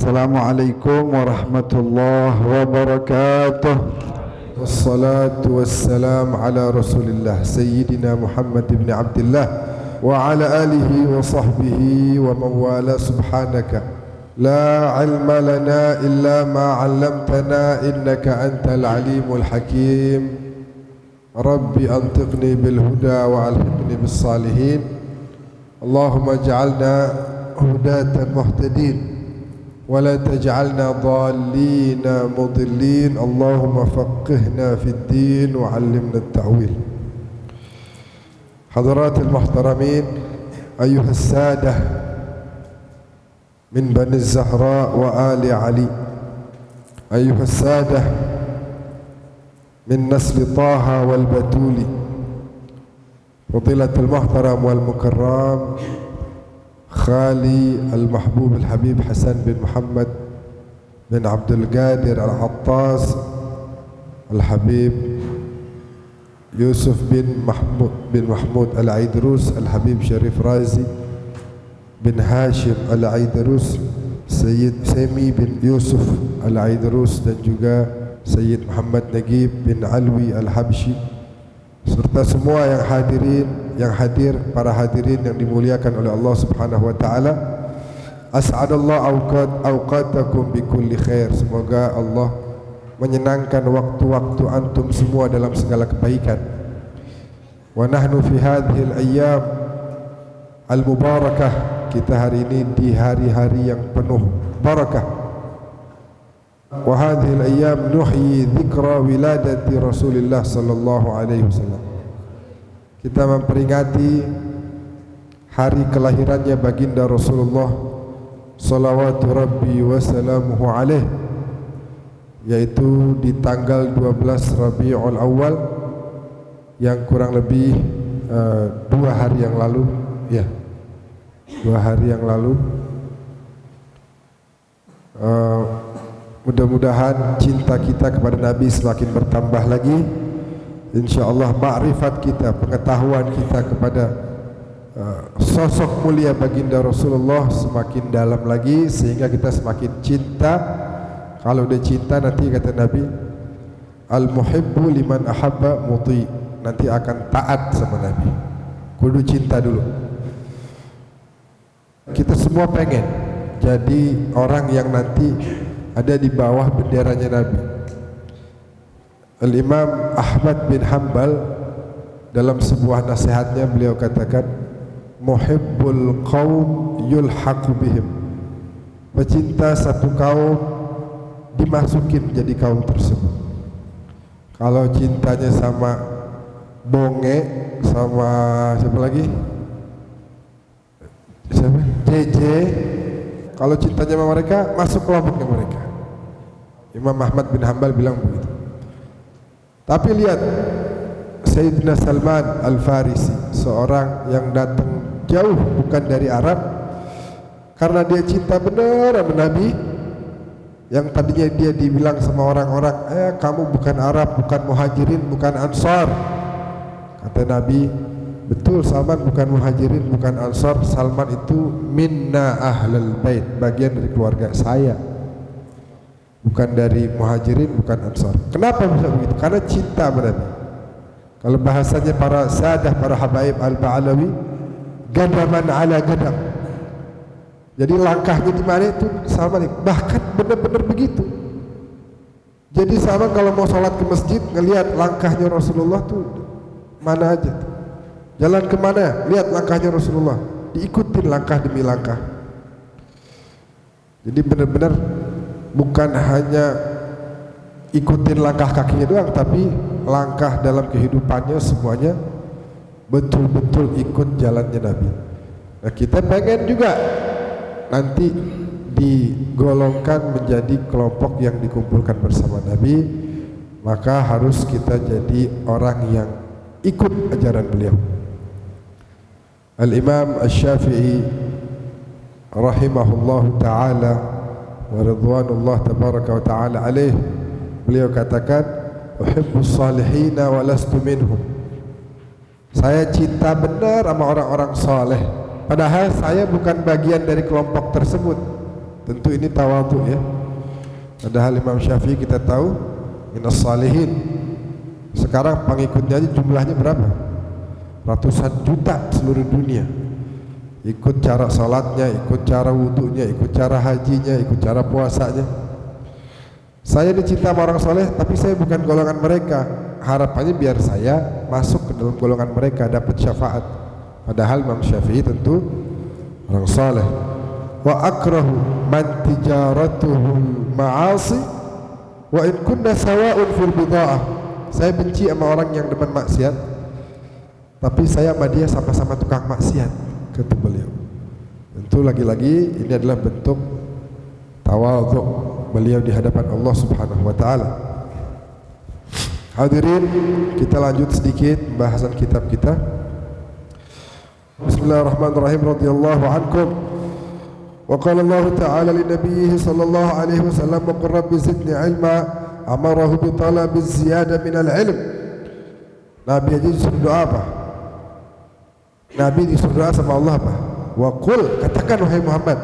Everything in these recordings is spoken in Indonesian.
Assalamualaikum warahmatullahi wabarakatuh. Wassalatu wassalam ala rasulillah Sayyidina Muhammad ibn Abdullah wa ala alihi wa sahbihi wa mawala. Subhanaka la ilma lana illa ma 'allamtana innaka antal alimul hakim. Rabbi antiqni bil huda wa alhiqni bis salihin. Allahumma ij'alna hudatan muhtadin wa la taj'alna dhallina mudillin. Allahumma faqihna fid din wa 'allimna at-ta'wil. Hadaratul muhtaramin, ayyuhas sadah min bani Zahra wa ali Ali, ayyuhas sadah min nasli Taha wal Batuli, fadilatul muhtaram wal mukarram Khali al-Mahbub al-Habib Hasan bin Muhammad bin Abdul Qadir al-Attas, al-Habib Yusuf bin Mahmud al-Aidrus, al-Habib Sharif Razi bin Hashim al-Aidrus, Sayyid Semi bin Yusuf al-Aidrus, dan juga Sayyid Muhammad Nagib bin Alwi al-Habshi, serta semua yang hadir, para hadirin yang dimuliakan oleh Allah Subhanahu wa taala. As'adallahu awqatakum bikulli khair. Semoga Allah menyenangkan waktu-waktu antum semua dalam segala kebaikan. Wa nahnu fi hadhil ayyam al-mubarakah. Kita hari ini di hari-hari yang penuh barakah. Wa hadhil ayyam nuhyi dzikra wiladati Rasulillah sallallahu alaihi wasallam. Kita memperingati hari kelahirannya baginda Rasulullah salawatu rabbi wa salamuhu alaih, yaitu di tanggal 12 Rabiul Awal, yang kurang lebih 2 hari yang lalu, ya, 2 hari yang lalu. Mudah-mudahan cinta kita kepada Nabi semakin bertambah lagi. InsyaAllah ma'rifat kita, pengetahuan kita kepada sosok mulia baginda Rasulullah semakin dalam lagi, sehingga kita semakin cinta. Kalau dia cinta, nanti kata Nabi, al-muhibbu liman ahabba muti, nanti akan taat sama Nabi. Kudu cinta dulu. Kita semua pengen jadi orang yang nanti ada di bawah benderanya Nabi. Al-Imam Ahmad bin Hanbal dalam sebuah nasihatnya beliau katakan, muhibbul qaum yulhaqu bihim. Pecinta satu kaum dimasukin jadi kaum tersebut. Kalau cintanya sama Bonge, sama siapa lagi? Siapa? JJ. Kalau cintanya sama mereka, masuk kelompoknya mereka. Imam Ahmad bin Hanbal bilang begitu. Tapi lihat Sayyidina Salman Al-Farisi, seorang yang datang jauh bukan dari Arab, karena dia cinta benar sama Nabi. Yang tadinya dia dibilang sama orang-orang, kamu bukan Arab, bukan Muhajirin, bukan Ansar. Kata Nabi, betul, Salman bukan Muhajirin, bukan Ansar. Salman itu minna ahlal bait, bagian dari keluarga saya, bukan dari Muhajirin, bukan Ansar. Kenapa bisa begitu? Karena cinta pada Nabi. Kalau bahasanya para sadah, para habaib al-Ba'alawi, gadaman ala gadam. Jadi langkahnya di mana itu Salman, bahkan benar-benar begitu. Jadi Salman kalau mau sholat ke masjid, ngelihat langkahnya Rasulullah tuh mana aja tuh. Jalan kemana, lihat langkahnya Rasulullah, diikutin langkah demi langkah. Jadi benar-benar bukan hanya ikutin langkah kakinya doang, tapi langkah dalam kehidupannya semuanya betul-betul ikut jalannya Nabi. Nah, kita pengen juga nanti digolongkan menjadi kelompok yang dikumpulkan bersama Nabi, maka harus kita jadi orang yang ikut ajaran beliau. Al-Imam Asy-Syafi'i rahimahullahu ta'ala wa ridwanullah tabaraka wa ta'ala alaih, beliau katakan, uhibbus salihina wa lastu minhum. Saya cinta benar sama orang-orang saleh, padahal saya bukan bagian dari kelompok tersebut. Tentu ini tawadhu ya. Padahal Imam Syafi'i kita tahu minas salihin. Sekarang pengikutnya aja jumlahnya berapa? Ratusan juta seluruh dunia. Ikut cara salatnya, ikut cara wudunya, ikut cara hajinya, ikut cara puasanya. Saya dicinta sama orang soleh, tapi saya bukan golongan mereka. Harapannya biar saya masuk ke dalam golongan mereka, dapat syafaat. Padahal Imam Syafi'i tentu orang soleh. Wa akrahu man tijaratuhul ma'asi wa in kunna sawa'un fil bida'ah. Saya benci sama orang yang demen maksiat, tapi saya sama dia sama-sama tukang maksiat, kata beliau. Tentu lagi-lagi ini adalah bentuk tawadhu beliau di hadapan Allah Subhanahu wa taala. Hadirin, kita lanjut sedikit pembahasan kitab kita. Bismillahirrahmanirrahim. Radhiyallahu ankum. Wa qala Allah ta'ala li nabiyhi sallallahu alaihi wasallam qur rabbi zidni ilma amarahu bi talabi ziyadah min al-ilm. Nabi aja disuruh doa apa? Nabi disuruh doa sama Allah apa? Wa qul, katakan wahai Muhammad,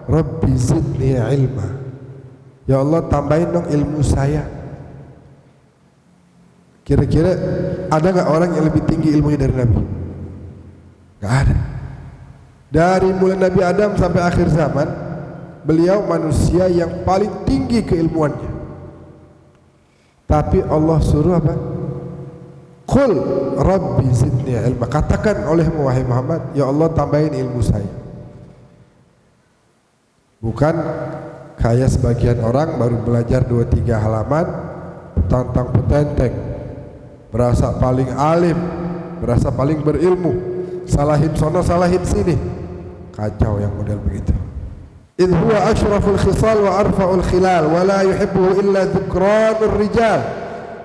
rabbi zidni ilma. Ya Allah, tambahin dong ilmu saya. Kira-kira ada nggak orang yang lebih tinggi ilmunya dari Nabi? Nggak ada. Dari mulai Nabi Adam sampai akhir zaman, beliau manusia yang paling tinggi keilmuannya. Tapi Allah suruh apa? Qul rabbi zidni ilma. Katakan olehmu wahai Muhammad, ya Allah tambahin ilmu saya. Bukan kayak sebagian orang baru belajar 2-3 halaman, petantang-petenteng, berasa paling alim, berasa paling berilmu, salahin sono salahin sini. Kacau yang model begitu. Idh huwa ashraful khisal wa arfa'ul khilal wa la yuhibbuhu illa dhukranur rijal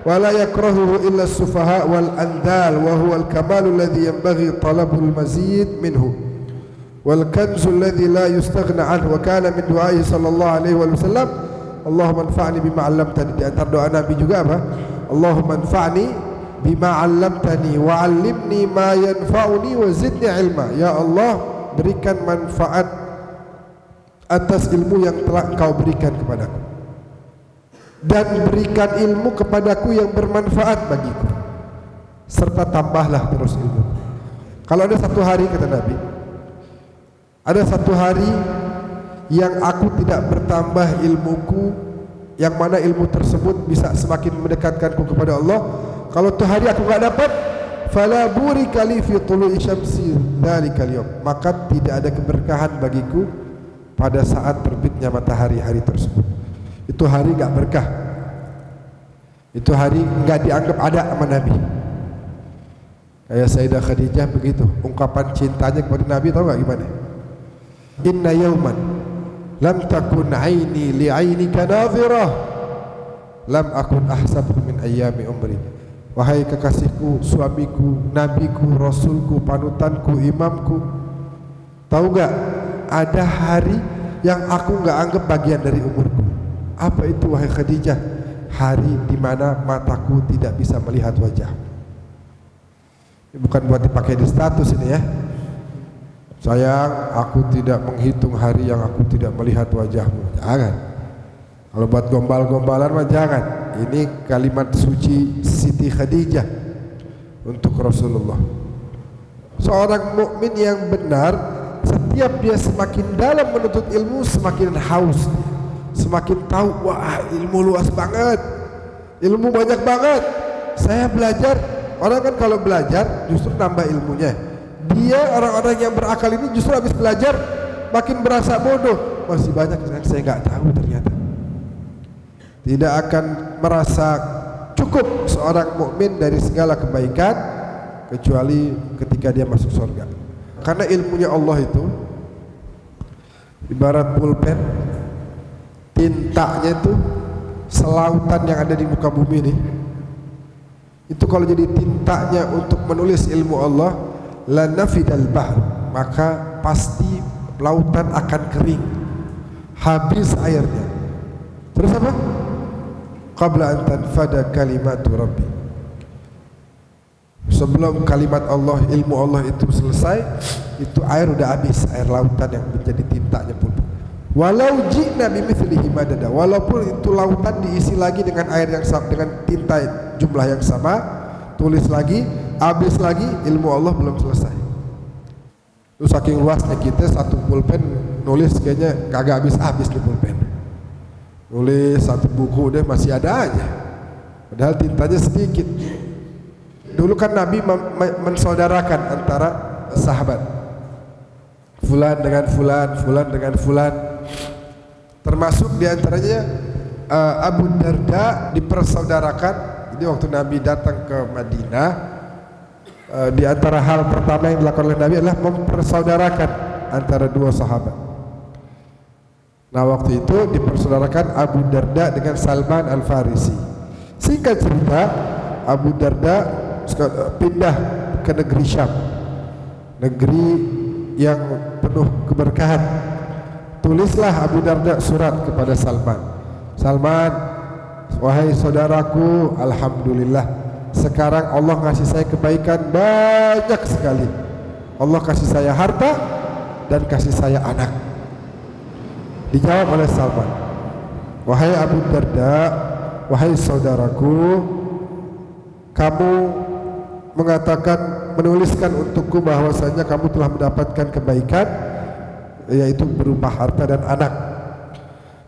wa la yakrahuhu illa as-sufaha wal andal wa huwa al-kamalu alladhi yanbaghi talabul mazid minhu wal kanzu alladhi la yustaghna anhu. Wa kana min du'aihi sallallahu alaihi wasallam Allahumma anfa'ni bima 'allamtani. Di antara doa Nabi juga apa? Allahumma anfa'ni bima 'allamtani wa 'allimni ma yanfa'uni wa zidni ilma. Ya Allah, berikan manfaat atas ilmu yang telah Engkau berikan kepadaku, dan berikan ilmu kepadaku yang bermanfaat bagiku, serta tambahlah terus ilmu. Kalau ada satu hari, kata Nabi, ada satu hari yang aku tidak bertambah ilmuku, yang mana ilmu tersebut bisa semakin mendekatkanku kepada Allah, kalau tuh hari aku nggak dapat, fala burika li fi tulu'i syamsi dzalikal yaum, maka tidak ada keberkahan bagiku pada saat terbitnya matahari hari tersebut. Itu hari enggak berkah. Itu hari enggak dianggap ada sama Nabi. Kayak Sayyidah Khadijah begitu, ungkapan cintanya kepada Nabi tahu enggak gimana? Inna yauman lam takun aini li ainika nadhirah lam akun ahsabhu min ayyami umri. Wahai kekasihku, suamiku, nabiku, rasulku, panutanku, imamku, tahu gak ada hari yang aku gak anggap bagian dari umurku? Apa itu wahai Khadijah? Hari di mana mataku tidak bisa melihat wajah. Ini bukan buat dipakai di status ini ya. Sayang, aku tidak menghitung hari yang aku tidak melihat wajahmu. Jangan. Kalau buat gombal-gombalan mah jangan. Ini kalimat suci Siti Khadijah untuk Rasulullah. Seorang mukmin yang benar, setiap dia semakin dalam menuntut ilmu, semakin haus dia, semakin tahu, wah ilmu luas banget, ilmu banyak banget. Saya belajar, orang kan kalau belajar justru nambah ilmunya. Dia orang-orang yang berakal ini justru habis belajar makin berasa bodoh, masih banyak yang saya nggak tahu ternyata. Tidak akan merasa cukup seorang mukmin dari segala kebaikan kecuali ketika dia masuk surga. Karena ilmunya Allah itu ibarat pulpen, tintanya itu selautan yang ada di muka bumi ini. Itu kalau jadi tintanya untuk menulis ilmu Allah, la nafidal bahr, maka pasti lautan akan kering, habis airnya. Terus apa? Qabla an tanfada kalimatu rabbi, sebelum kalimat Allah, ilmu Allah itu selesai, itu air udah habis, air lautan yang menjadi tintanya pun. Walau ji'na bimithlihi madada, walaupun itu lautan diisi lagi dengan air yang sama, dengan tinta jumlah yang sama, tulis lagi, habis lagi, ilmu Allah belum selesai. Itu saking luasnya kita, satu pulpen nulis kayaknya kagak habis-habis di pulpen. Nulis satu buku deh masih ada aja, padahal tintanya sedikit. Dulu kan Nabi mensaudarakan antara sahabat, fulan dengan fulan, fulan dengan fulan. Termasuk diantaranya Abu Darda dipersaudarakan. Jadi waktu Nabi datang ke Madinah, di antara hal pertama yang dilakukan oleh Nabi adalah mempersaudarakan antara dua sahabat. Nah waktu itu dipersaudarakan Abu Darda dengan Salman Al-Farisi. Singkat cerita, Abu Darda pindah ke negeri Syam, negeri yang penuh keberkahan. Tulislah Abu Darda surat kepada Salman. Salman, wahai saudaraku, alhamdulillah sekarang Allah kasih saya kebaikan banyak sekali. Allah kasih saya harta dan kasih saya anak. Dijawab oleh Salman, wahai Abu Darda, wahai saudaraku, kamu mengatakan, menuliskan untukku bahwasanya kamu telah mendapatkan kebaikan, yaitu berupa harta dan anak.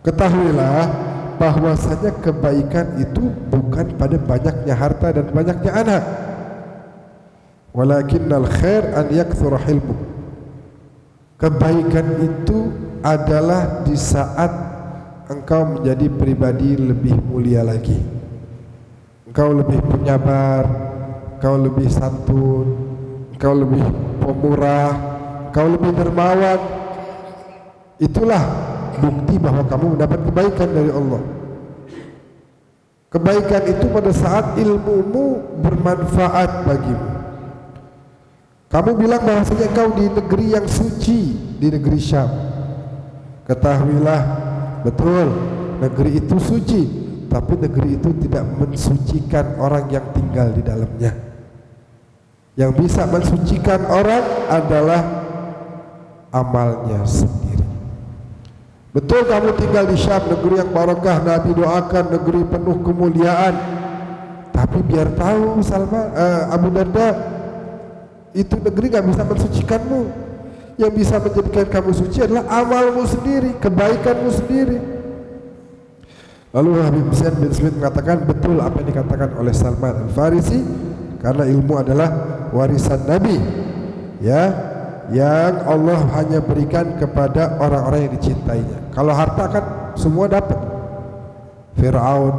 Ketahuilah bahwasanya kebaikan itu bukan pada banyaknya harta dan banyaknya anak. Walakinnal khair an yakthura hilmu. Kebaikan itu adalah di saat engkau menjadi pribadi lebih mulia lagi. Engkau lebih penyabar, engkau lebih santun, engkau lebih pemurah, engkau lebih dermawan. Itulah bukti bahwa kamu mendapat kebaikan dari Allah. Kebaikan itu pada saat ilmumu bermanfaat bagimu. Kamu bilang bahwasanya engkau di negeri yang suci, di negeri Syam. Ketahuilah, betul, negeri itu suci, tapi negeri itu tidak mensucikan orang yang tinggal di dalamnya. Yang bisa mensucikan orang adalah amalnya sendiri. Betul, kamu tinggal di Syam, negeri yang barakah, Nabi doakan, negeri penuh kemuliaan. Tapi biar tahu Abu Darda, itu negeri gak bisa mensucikanmu. Yang bisa menjadikan kamu suci adalah amalmu sendiri, kebaikanmu sendiri. Lalu Habib Zain bin Smith mengatakan, betul apa yang dikatakan oleh Salman Al-Farisi, karena ilmu adalah warisan Nabi, ya, yang Allah hanya berikan kepada orang-orang yang dicintainya. Kalau harta kan semua dapat. Fir'aun,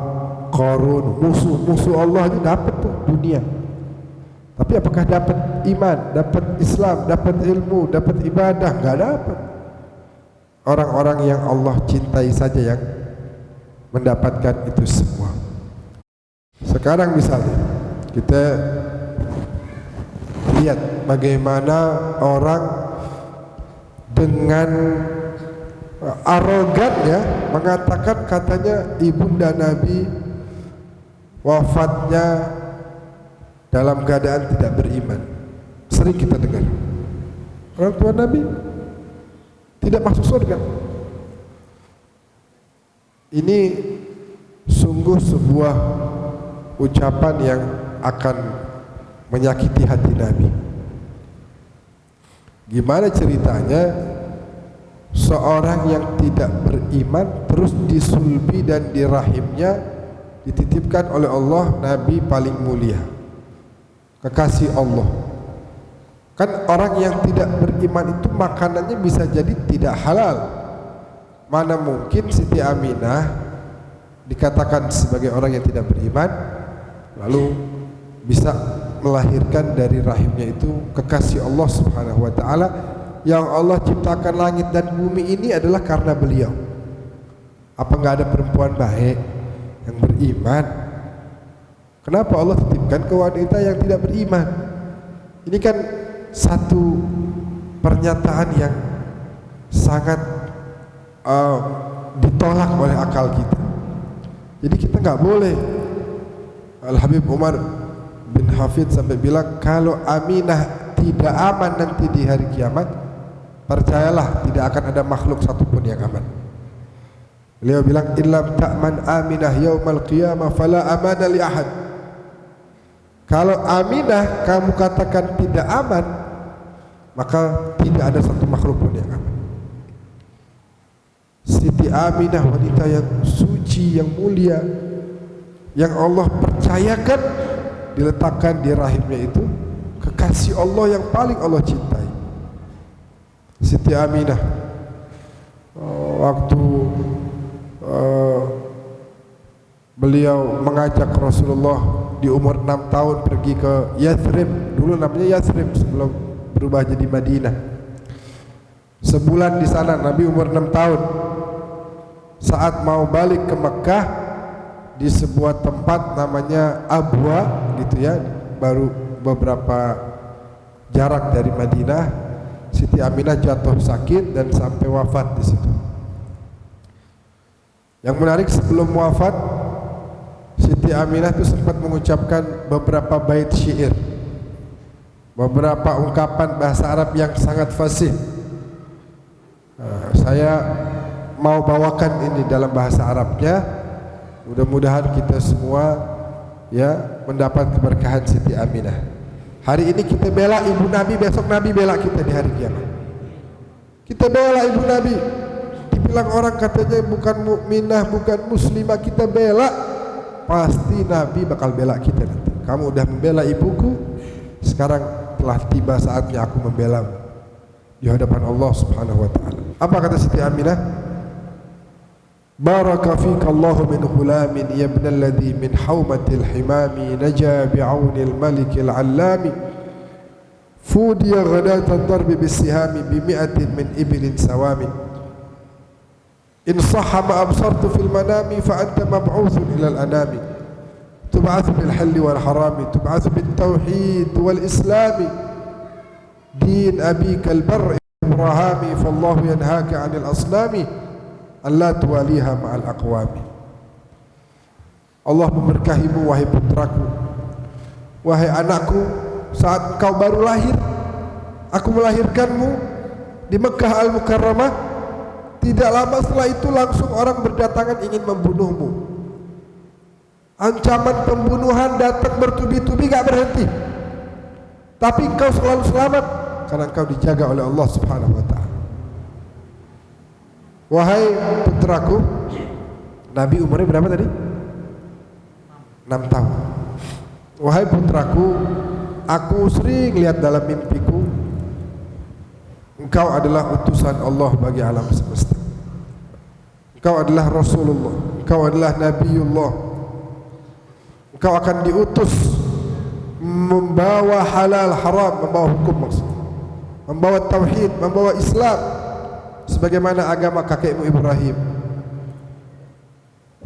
Qarun, musuh Allah ini dapat tuh dunia. Tapi apakah dapat iman, dapat Islam, dapat ilmu, dapat ibadah? Enggak dapat. Orang-orang yang Allah cintai saja yang mendapatkan itu semua. Sekarang misalnya kita lihat bagaimana orang dengan arogan ya mengatakan katanya ibunda Nabi wafatnya dalam keadaan tidak beriman. Sering kita dengar orang tua Nabi tidak masuk surga. Ini sungguh sebuah ucapan yang akan menyakiti hati Nabi. Gimana ceritanya seorang yang tidak beriman terus disulbi dan di rahimnya dititipkan oleh Allah Nabi paling mulia, kekasih Allah. Kan orang yang tidak beriman itu makanannya bisa jadi tidak halal. Mana mungkin Siti Aminah dikatakan sebagai orang yang tidak beriman lalu bisa melahirkan dari rahimnya itu kekasih Allah Subhanahu wa taala. Yang Allah ciptakan langit dan bumi ini adalah karena beliau. Apa enggak ada perempuan baik yang beriman? Kenapa Allah titipkan ke wanita yang tidak beriman? Ini kan satu pernyataan yang sangat ditolak oleh akal kita. Jadi kita nggak boleh. Al-Habib Umar bin Hafid sampai bilang, kalau Aminah tidak aman nanti di hari kiamat, percayalah tidak akan ada makhluk satupun yang aman. Beliau bilang, illam ta'man Aminah yaumal qiyamah fala amana li ahad. Kalau Aminah kamu katakan tidak aman, maka tidak ada satu makhluk pun yang aman. Siti Aminah, wanita yang suci, yang mulia, yang Allah percayakan diletakkan di rahimnya itu kekasih Allah yang paling Allah cintai. Siti Aminah waktu beliau mengajak Rasulullah di umur 6 tahun pergi ke Yathrib, dulu namanya Yathrib sebelum berubah jadi Madinah. Sebulan di sana, Nabi umur 6 tahun. Saat mau balik ke Mekah, di sebuah tempat namanya Abwa gitu ya, baru beberapa jarak dari Madinah, Siti Aminah jatuh sakit dan sampai wafat di situ. Yang menarik, sebelum wafat Siti Aminah itu sempat mengucapkan beberapa bait syair, beberapa ungkapan bahasa Arab yang sangat fasih. Saya mau bawakan ini dalam bahasa Arabnya. Mudah-mudahan kita semua ya mendapat keberkahan Siti Aminah. Hari ini kita bela ibu Nabi, besok Nabi bela kita di hari kiamat. Kita bela ibu Nabi. Dibilang orang katanya bukan mukminah, bukan muslimah, kita bela. Pasti Nabi bakal bela kita nanti. Kamu udah membela ibuku, sekarang telah tiba saatnya aku membelamu di hadapan Allah Subhanahu wa taala. Apa kata Siti Aminah? Baraka fika Allahu min ghulamin ya ibnal ladhi min haumatil himami naja bi'aunil malikil allami fudiya ghadatan darbi bisihami bimi'atin min ibilin sawami in sahha ma absartu fil manami fa anta mab'uthun ilal anami tub'athu bil halli wal harami tub'athu bit tauhid wal islami din abika al barri ibrahami fallahu yanhaka 'anil aslami Allah tuwaliha ma'al aqwami. Allah memberkahimu wahai putraku, wahai anakku. Saat engkau baru lahir, aku melahirkanmu di Mekah Al-Mukarramah. Tidak lama setelah itu langsung orang berdatangan ingin membunuhmu. Ancaman pembunuhan datang bertubi-tubi, gak berhenti. Tapi engkau selalu selamat karena engkau dijaga oleh Allah Subhanahu wa ta'ala. Wahai putraku, Nabi umurnya berapa tadi? 6 tahun. Wahai putraku, aku sering lihat dalam mimpiku engkau adalah utusan Allah bagi alam semesta. Engkau adalah Rasulullah, engkau adalah Nabiullah. Engkau akan diutus membawa halal haram, membawa hukum maksudnya, membawa tauhid, membawa Islam sebagaimana agama kakekmu Ibrahim.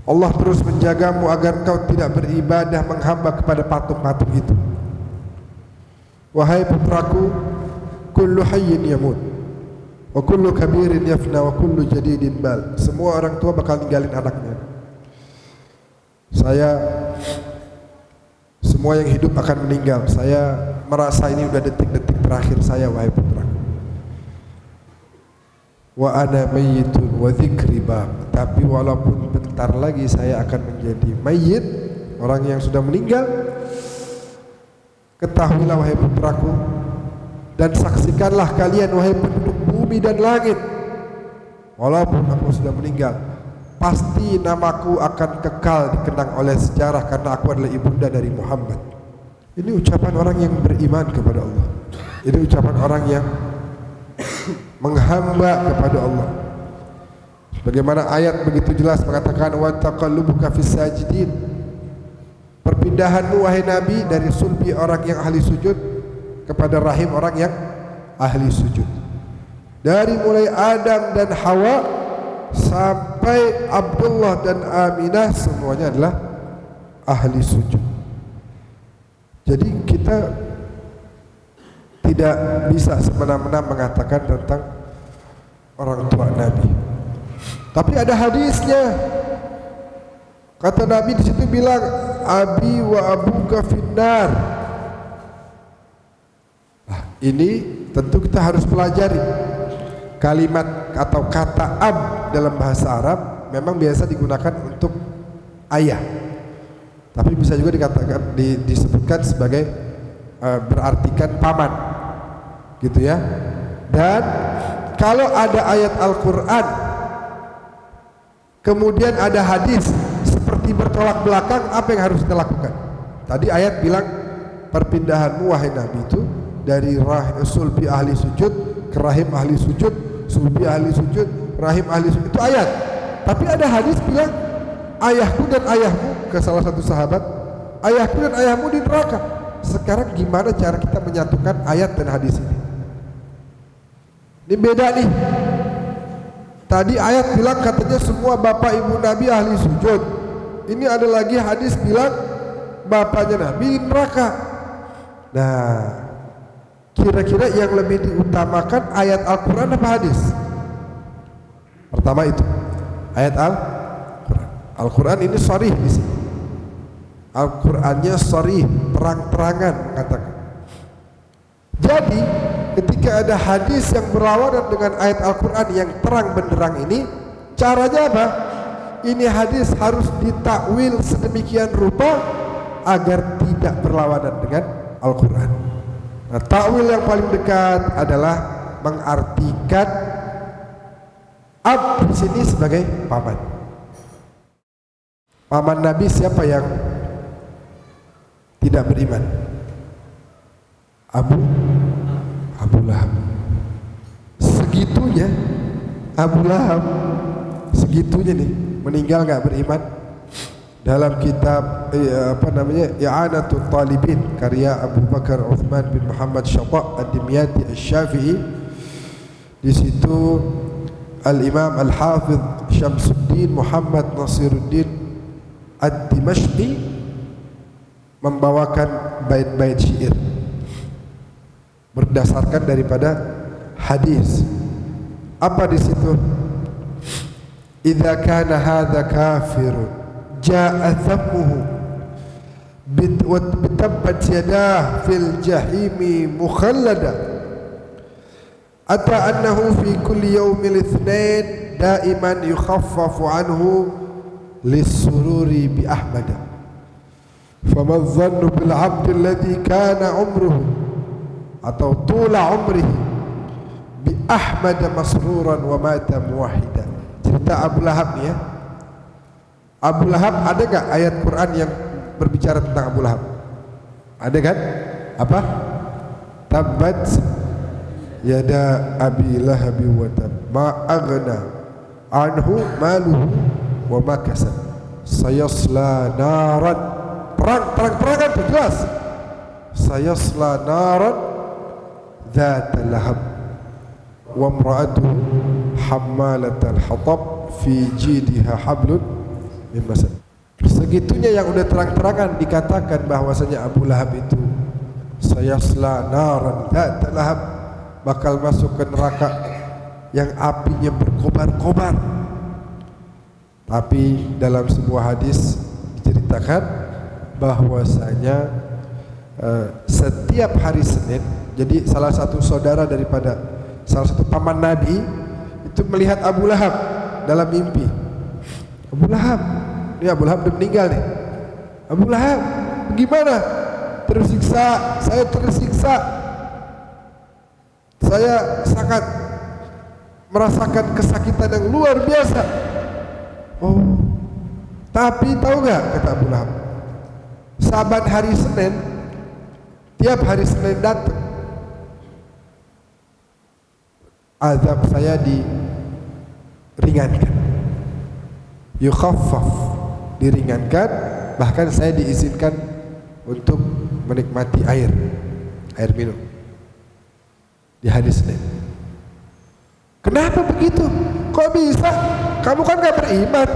Allah terus menjagamu agar engkau tidak beribadah menghamba kepada patung-patung itu. Wahai putraku, kullu hayyin yamut wa kullu kabirin yafna wa kullu jadidin bal. Semua orang tua bakal ninggalin anaknya. Semua yang hidup akan meninggal. Saya merasa ini udah detik-detik terakhir saya, wahai putraku. Wa ana mayyitun wa dzikri baq. Tapi walaupun bentar lagi saya akan menjadi mayit, orang yang sudah meninggal, ketahuilah wahai putraku, dan saksikanlah kalian wahai penduduk bumi dan langit, walaupun aku sudah meninggal, pasti namaku akan kekal dikenang oleh sejarah karena aku adalah ibunda dari Muhammad. Ini ucapan orang yang beriman kepada Allah. Ini ucapan orang yang menghamba kepada Allah. Bagaimana ayat begitu jelas mengatakan wa taqallubuka fis sajidin. Perpindahanmu wahai Nabi dari sulbi orang yang ahli sujud kepada rahim orang yang ahli sujud. Dari mulai Adam dan Hawa sampai Abdullah dan Aminah semuanya adalah ahli sujud. Jadi kita tidak bisa semena-mena mengatakan tentang orang tua Nabi. Tapi ada hadisnya. Kata Nabi di situ bilang, abi wa abuka finnar. Nah, ini tentu kita harus pelajari. Kalimat atau kata ab dalam bahasa Arab memang biasa digunakan untuk ayah, tapi bisa juga dikatakan disebutkan sebagai berartikan paman, gitu ya. Dan kalau ada ayat Al-Quran kemudian ada hadis seperti bertolak belakang, apa yang harus kita lakukan? Tadi ayat bilang perpindahanmu wahai Nabi itu dari sulbi ahli sujud ke rahim ahli sujud, sulbi ahli sujud, rahim ahli sujud, itu ayat. Tapi ada hadis bilang ayahku dan ayahmu, ke salah satu sahabat, ayahku dan ayahmu di neraka. Sekarang gimana cara kita menyatukan ayat dan hadis ini? Ini beda nih. Tadi ayat bilang katanya semua bapak ibu Nabi ahli sujud. Ini ada lagi hadis bilang bapaknya Nabi di neraka. Nah, kira-kira yang lebih diutamakan ayat Al-Quran apa hadis? Pertama itu ayat Al-Quran. Al-Quran ini sharih di sini. Al-Qurannya sharih, terang-terangan mengatakan. Jadi ketika ada hadis yang berlawanan dengan ayat Al-Quran yang terang benderang ini, caranya apa? Ini hadis harus ditakwil sedemikian rupa agar tidak berlawanan dengan Al-Quran. Nah, takwil yang paling dekat adalah mengartikan ab di sini sebagai paman. Paman Nabi siapa yang tidak beriman? Abu Lahab. Segitunya Abu Lahab, segitunya nih meninggal nggak beriman. Dalam kitab I'anatul Talibin karya Abu Bakar Uthman bin Muhammad Syata' Ad-Dimyati Asy-Syafi'i, di situ Al-Imam Al-Hafidh Syamsuddin Muhammad Nasiruddin Ad-Dimashqi membawakan bait-bait syair berdasarkan daripada hadis. Apa di situ? Idza kana hadza kafirun jaa thammuhu bitabbat yadah fil jahimi mukhallada ata annahu fi kulli yawmil itsnain daiman yukhaffafu anhu lis-sururi bi ahmada fama dhannu bil 'abdi alladhi kana umruhu atau tula umrihi bi ahmad masruran wa mata muwahhida. Cerita Abu Lahab nih ya. Abu Lahab, ada gak ayat Quran yang berbicara tentang Abu Lahab? Ada kan? Apa? Tabbat yada abi lahabi wa tab ma aghna anhu maluhu wa ma kasab sayasla naran. Terang itu jelas. Sayasla naran ذات لهب وامرأته حمالة الحطب في جيدها حبل min masad. Segitunya yang udah terang-terangan dikatakan bahwasanya Abu Lahab itu sayasla naran ذات lahab, bakal masuk ke neraka yang apinya berkobar-kobar. Tapi dalam sebuah hadis diceritakan bahwasanya setiap hari Senin, jadi salah satu saudara daripada salah satu paman Nabi itu melihat Abu Lahab dalam mimpi. Abu Lahab, ini Abu Lahab udah meninggal nih. Abu Lahab, gimana? Tersiksa, saya tersiksa. Saya sangat merasakan kesakitan yang luar biasa. Oh, tapi tahu nggak, kata Abu Lahab, saban hari Senin, tiap hari Senin datang, azab saya diringankan, yukhaffaf, diringankan, bahkan saya diizinkan untuk menikmati air minum di hari Senin. Kenapa begitu? Kok bisa? Kamu kan gak beriman.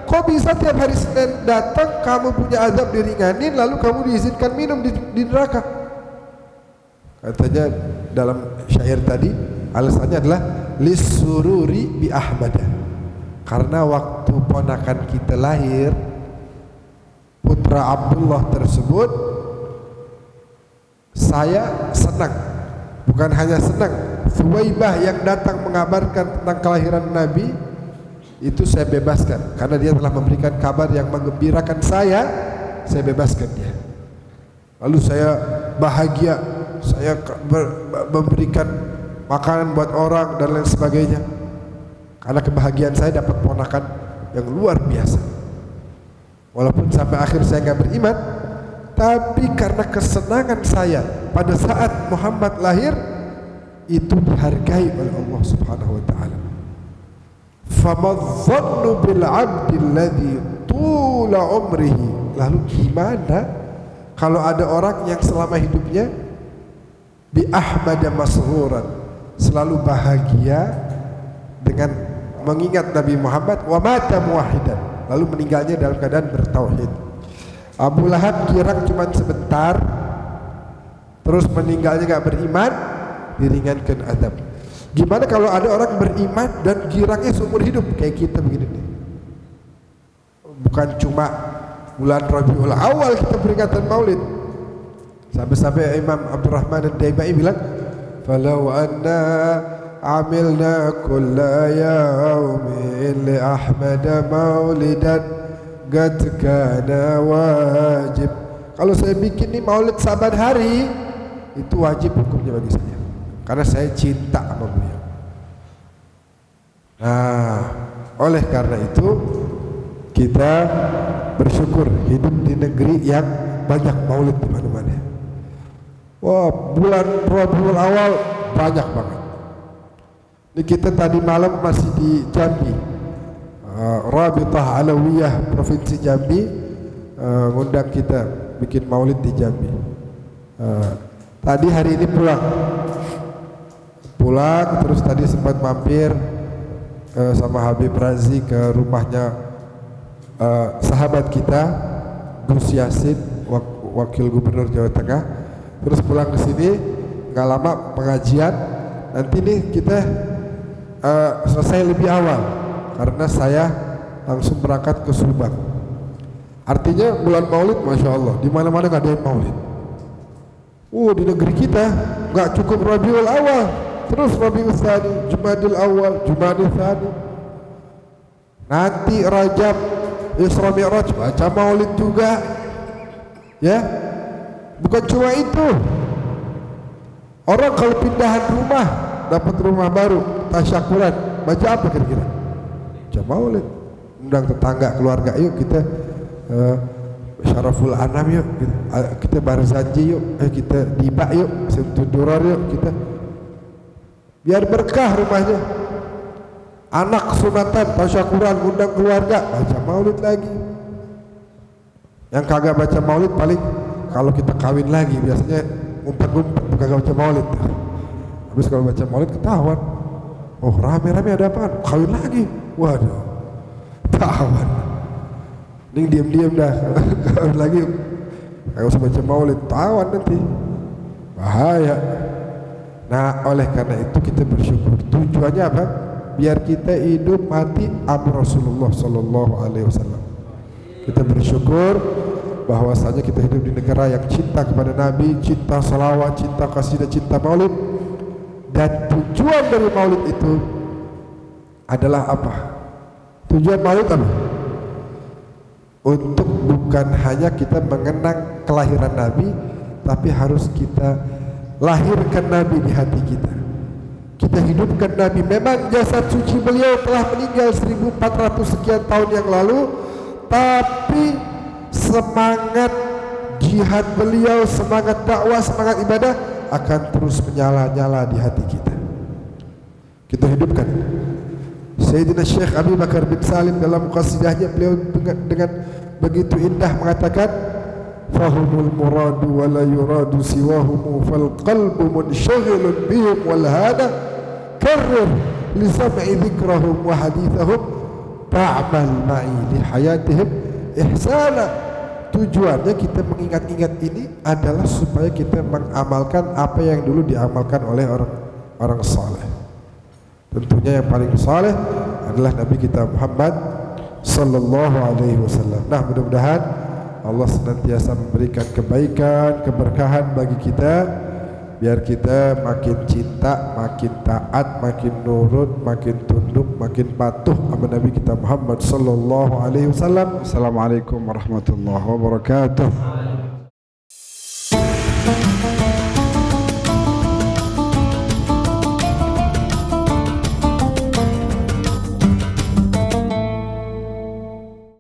Kok bisa tiap hari Senin datang kamu punya azab diringanin, lalu kamu diizinkan minum di neraka? Katanya dalam syair tadi, alasannya adalah lisururi bi ahmada, karena waktu ponakan kita lahir, putra Abdullah tersebut, saya senang. Bukan hanya senang, Suwaibah yang datang mengabarkan tentang kelahiran Nabi itu saya bebaskan karena dia telah memberikan kabar yang menggembirakan saya bebaskan dia. Lalu saya bahagia, saya memberikan makanan buat orang dan lain sebagainya. Karena kebahagiaan saya dapat ponakan yang luar biasa. Walaupun sampai akhir saya nggak beriman, tapi karena kesenangan saya pada saat Muhammad lahir, itu dihargai oleh Allah Subhanahu wa taala. Famadh-dhannu bil 'abdi alladhi tula umrihi. Lalu gimana kalau ada orang yang selama hidupnya bi ahmada masruran, selalu bahagia dengan mengingat Nabi Muhammad, wa mata muwahhidan, lalu meninggalnya dalam keadaan bertauhid. Abu Lahab girang cuma sebentar, terus meninggalnya gak beriman, diringankan azab. Gimana kalau ada orang beriman dan girangnya seumur hidup kayak kita begini nih? Bukan cuma bulan Rabiul Awal kita peringatan Maulid. Sampai-sampai Imam Abdurrahman Ad-Daibai bilang, "Falau anna amilna kulla yaumin li Ahmad maulidan qad kana wajib." Kalau saya bikin nih maulid saban hari, itu wajib hukumnya bagi saya, karena saya cinta sama beliau. Nah, oleh karena itu kita bersyukur hidup di negeri yang banyak maulid di mana-mana. Wah, bulan Rabiul Awal banyak banget. Ini kita tadi malam masih di Jambi, Rabitah Alawiyah Provinsi Jambi ngundang kita bikin maulid di Jambi. Tadi hari ini pulang terus tadi sempat mampir sama Habib Razi ke rumahnya sahabat kita Gus Yasin, wakil gubernur Jawa Tengah. Terus pulang ke sini nggak lama pengajian. Nanti nih kita selesai lebih awal karena saya langsung berangkat ke Subang. Artinya bulan Maulid, masya Allah, di mana-mana nggak ada yang Maulid. Di negeri kita nggak cukup Rabiul Awal, terus Rabiul Tsani, Jumadil Awal, Jumadil Tsani. Nanti Rajab, Isra Mi'raj, baca Maulid juga. Ya, bukan cuma itu. Orang kalau pindahan rumah, dapat rumah baru, tasyakuran, baca apa kira-kira? Baca Maulid. Undang tetangga, keluarga, yuk kita Syaraful Anam yuk, kita Barzanji yuk, kita Diba yuk, Simtudurar yuk, kita biar berkah rumahnya. Anak sunatan, tasyakuran, undang keluarga, baca Maulid lagi. Yang kagak baca Maulid paling kalau kita kawin lagi, biasanya ngumpet-ngumpet, kagak baca Maulid. Habis kalau baca Maulid ketahuan, oh rame-rame ada apaan? Kawin lagi, waduh, ketahuan. Ini diam-diam dah, kawin lagi, kagak usah baca Maulid, ketahuan nanti, bahaya. Nah, oleh karena itu kita bersyukur. Tujuannya apa? Biar kita hidup mati sama Rasulullah Sallallahu Alaihi Wasallam. Kita bersyukur bahwasanya kita hidup di negara yang cinta kepada Nabi, cinta salawat, cinta qasidah, cinta maulid. Dan tujuan dari maulid itu adalah apa? Tujuan maulid apa? Untuk bukan hanya kita mengenang kelahiran Nabi, tapi harus kita lahirkan Nabi di hati kita. Kita hidupkan Nabi. Memang jasad suci beliau telah meninggal 1400 sekian tahun yang lalu, tapi semangat jihad beliau, semangat dakwah, semangat ibadah akan terus menyala-nyala di hati kita. Kita hidupkan. Sayyidina Syekh Abi Bakar bin Salim dalam qasidahnya beliau dengan begitu indah mengatakan, fahumul muradu wa la yuradu siwahumu fal qalbu munshagilun bihim wal hada karrir li sam'i dhikrahum wa hadithahum ta'mal ma'i li hayatihim ihsana. Tujuannya kita mengingat-ingat ini adalah supaya kita mengamalkan apa yang dulu diamalkan oleh orang saleh. Tentunya yang paling saleh adalah Nabi kita Muhammad sallallahu alaihi wasallam. Nah, mudah-mudahan Allah senantiasa memberikan kebaikan, keberkahan bagi kita biar kita makin cinta, makin taat, makin nurut, makin tunduk, makin patuh sama Nabi kita Muhammad sallallahu alaihi wasallam. Assalamualaikum warahmatullahi wabarakatuh.